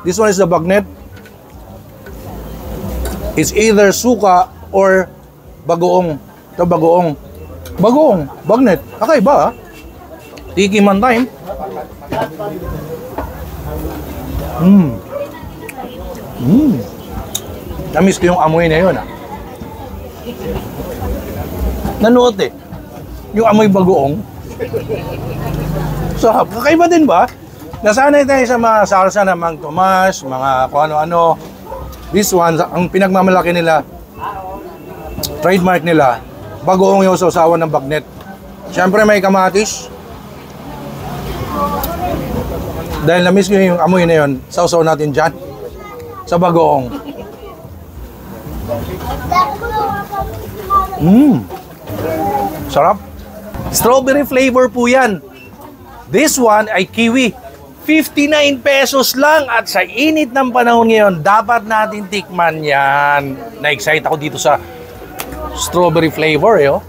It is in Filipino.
This one is the bagnet. It's either suka or bagoong. Ito bagoong. Bagoong. Bagnet. Kakaiba, ha? Tikiman time. Namiss ko yung amoy na yun, ha? Nanuot eh. Yung amoy bagoong. Sarap. Kakaiba din ba? Nasanay tayo sa mga salsa na Mang Tomas, mga kung ano-ano. This one, ang pinagmamalaki nila, trademark nila, bagoong yung sausawan ng bagnet. Siyempre may kamatis. Dahil na-miss ko yung amoy na yun, sausaw natin dyan. Sa bagoong. Sarap. Strawberry flavor po yan. This one ay kiwi. 59 pesos lang at sa init ng panahon ngayon, dapat natin tikman yan. Na-excite ako dito sa strawberry flavor, eh. Oh.